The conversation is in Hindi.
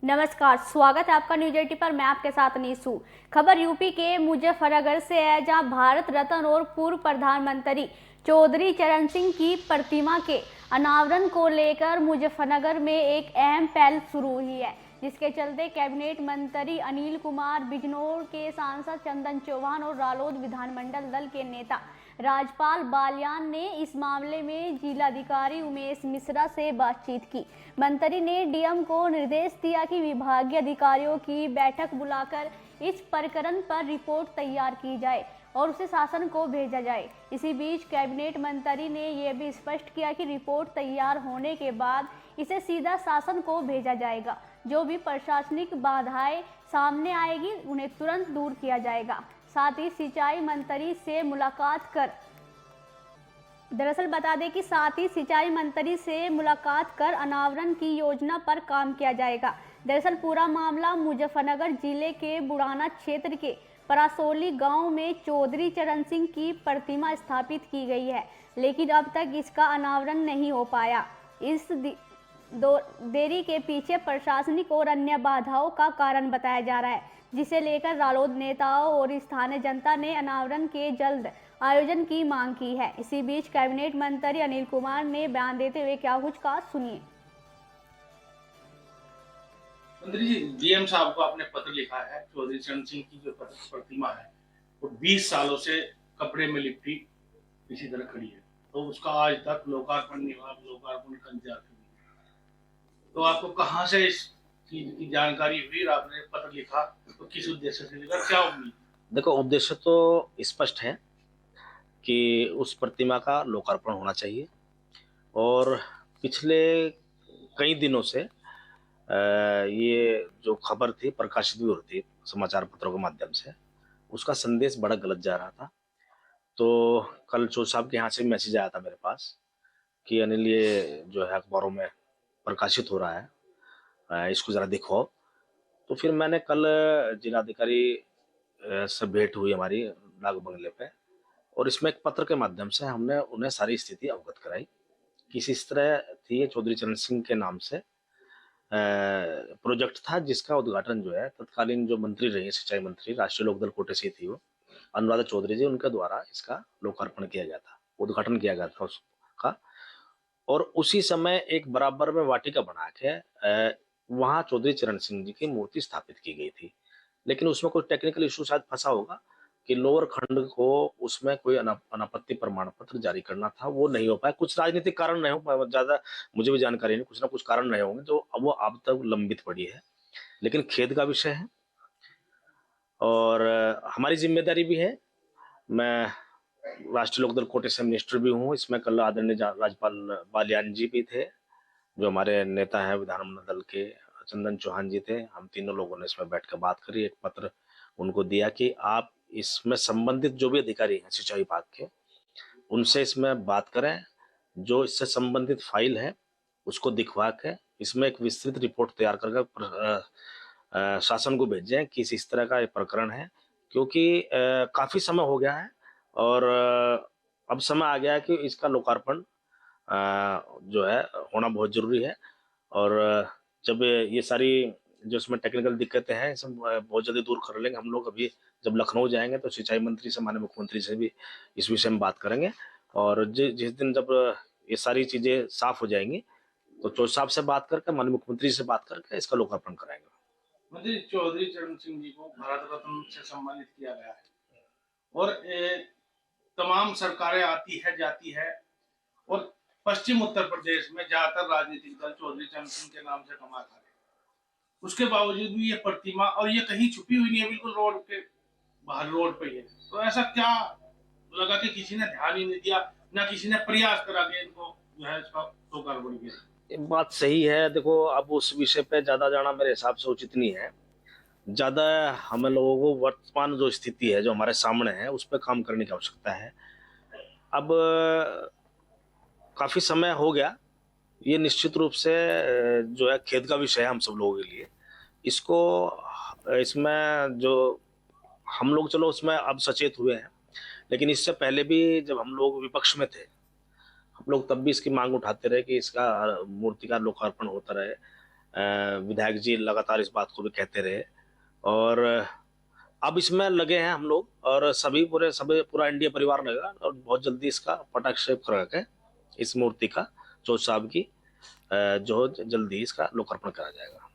नमस्कार, स्वागत है आपका न्यूज 80 पर। मैं आपके साथ नीसू। खबर यूपी के मुजफ्फरनगर से है, जहां भारत रत्न और पूर्व प्रधानमंत्री चौधरी चरण सिंह की प्रतिमा के अनावरण को लेकर मुजफ्फरनगर में एक अहम पहल शुरू हुई है, जिसके चलते कैबिनेट मंत्री अनिल कुमार, बिजनौर के सांसद चंदन चौहान और रालोद विधानमंडल दल के नेता राजपाल बालियान ने इस मामले में जिलाधिकारी उमेश मिश्रा से बातचीत की। मंत्री ने डीएम को निर्देश दिया कि विभागीय अधिकारियों की बैठक बुलाकर इस प्रकरण पर रिपोर्ट तैयार की जाए और उसे शासन को भेजा जाए। इसी बीच कैबिनेट मंत्री ने यह भी स्पष्ट किया कि रिपोर्ट तैयार होने के बाद इसे सीधा शासन को भेजा जाएगा। जो भी प्रशासनिक बाधाएं सामने आएगी उन्हें तुरंत दूर किया जाएगा। साथ ही सिंचाई मंत्री से मुलाकात कर अनावरण की योजना पर काम किया जाएगा। दरअसल पूरा मामला मुजफ्फरनगर जिले के बुढ़ाना क्षेत्र के परासोली गांव में चौधरी चरण सिंह की प्रतिमा स्थापित की गई है, लेकिन अब तक इसका अनावरण नहीं हो पाया। इस देरी के पीछे प्रशासनिक और अन्य बाधाओं का कारण बताया जा रहा है, जिसे लेकर रालोद नेताओं और स्थानीय जनता ने अनावरण के जल्द आयोजन की मांग की है। इसी बीच कैबिनेट मंत्री अनिल कुमार ने बयान देते हुए क्या कुछ कहा, सुनिए। मंत्री जी, डीएम साहब को आपने पत्र लिखा है। चौधरी चरण सिंह की जो प्रतिमा है वो 20 सालों से कपड़े में लिपटी इसी तरह खड़ी है, तो उसका आज तक लोकार्पण नहीं हुआ। लोकार्पण का इंतजार कर, तो आपको कहाँ से इस चीज की जानकारी हुई? आपने पत्र लिखा तो किस उद्देश्य से लिखा, क्या उम्मीद? देखो, उद्देश्य तो स्पष्ट है कि उस प्रतिमा का लोकार्पण होना चाहिए। और पिछले कई दिनों से ये जो खबर थी प्रकाशित भी होती समाचार पत्रों के माध्यम से, उसका संदेश बड़ा गलत जा रहा था। तो कल चौधरी साहब के यहाँ से मैसेज आया था मेरे पास कि अनिल, ये जो है अखबारों में प्रकाशित हो रहा है, इसको ज़रा दिखाओ। तो फिर मैंने कल जिलाधिकारी से भेंट हुई हमारी नाग बंगले पे, और इसमें एक पत्र के माध्यम से हमने उन्हें सारी स्थिति अवगत कराई कि इस तरह थी। ये चौधरी चरण सिंह के नाम से प्रोजेक्ट था, जिसका उद्घाटन जो है तत्कालीन जो मंत्री रही, सिंचाई मंत्री, राष्ट्रीय लोकदल कोटे से थी वो अनुराधा चौधरी जी, उनके द्वारा इसका लोकार्पण किया गया था, उद्घाटन किया गया था उसका। और उसी समय एक बराबर में वाटिका बना के वहां चौधरी चरण सिंह जी की मूर्ति स्थापित की गई थी। लेकिन उसमें कोई टेक्निकल इशू शायद फंसा होगा कि लोअर खंड को उसमें कोई अनापत्ति प्रमाण पत्र जारी करना था, वो नहीं हो पाया। कुछ राजनीतिक कारण रहे हो, ज्यादा मुझे भी जानकारी नहीं, कुछ ना कुछ कारण रहे होंगे जो वो अब तक लंबित पड़ी है। लेकिन खेद का विषय है और हमारी जिम्मेदारी भी है। मैं राष्ट्रीय लोकदल कोटे से मिनिस्टर भी हूँ। इसमें कल आदरणीय राजपाल बालियान जी भी थे, जो हमारे नेता हैं विधानमंडल दल के, चंदन चौहान जी थे। हम तीनों लोगों ने इसमें बैठ कर बात करी, एक पत्र उनको दिया कि आप इसमें संबंधित जो भी अधिकारी हैं सिंचाई विभाग के, उनसे इसमें बात करें, जो इससे संबंधित फाइल है उसको दिखवा के इसमें एक विस्तृत रिपोर्ट तैयार करके शासन को भेजें कि इस तरह का एक प्रकरण है। क्योंकि काफी समय हो गया है और अब समय आ गया है कि इसका लोकार्पण जो है होना बहुत जरूरी है। और जब ये सारी जो इसमें टेक्निकल दिक्कतें हैं, सब बहुत जल्दी दूर कर लेंगे हम लोग। अभी जब लखनऊ जाएंगे तो सिंचाई मंत्री से, माननीय मुख्यमंत्री से भी इस विषय में बात करेंगे। और जिस दिन जब ये सारी चीजें साफ हो जाएंगी तो चौधरी साहब से बात करके, माननीय मुख्यमंत्री से बात करके इसका लोकार्पण कराएंगे। मंत्री, चौधरी चरण सिंह जी को भारत रत्न से सम्मानित किया गया है और तमाम सरकारें आती है जाती है, और पश्चिम उत्तर प्रदेश में ज्यादातर राजनीतिक दल चौधरी चरण सिंह के नाम से कमा खा रहे। उसके बावजूद भी ये प्रतिमा, और ये कहीं छुपी हुई नहीं है, बिल्कुल रोड के बाहर, रोड पे ही है। तो ऐसा क्या लगा कि किसी ने ध्यान ही नहीं दिया, ना किसी ने प्रयास करा के इनको जो है इसका लोकार्पण किया? ये बात सही है। देखो, अब उस विषय पे ज्यादा जाना मेरे हिसाब से उचित नहीं है। ज्यादा हम लोगों को वर्तमान जो स्थिति है जो हमारे सामने है उस पर काम करने की आवश्यकता है। अब काफी समय हो गया, ये निश्चित रूप से जो है खेद का विषय है हम सब लोगों के लिए। इसको इसमें जो हम लोग, चलो उसमें अब सचेत हुए हैं, लेकिन इससे पहले भी जब हम लोग विपक्ष में थे, हम लोग तब भी इसकी मांग उठाते रहे कि इसका मूर्ति का लोकार्पण होता रहे। विधायक जी लगातार इस बात को भी कहते रहे और अब इसमें लगे हैं हम लोग और सभी पूरा इंडिया परिवार लगेगा और बहुत जल्दी इसका पटाक्षेप करके इस मूर्ति का चौथ साहब की जो जल्दी इसका लोकार्पण करा जाएगा।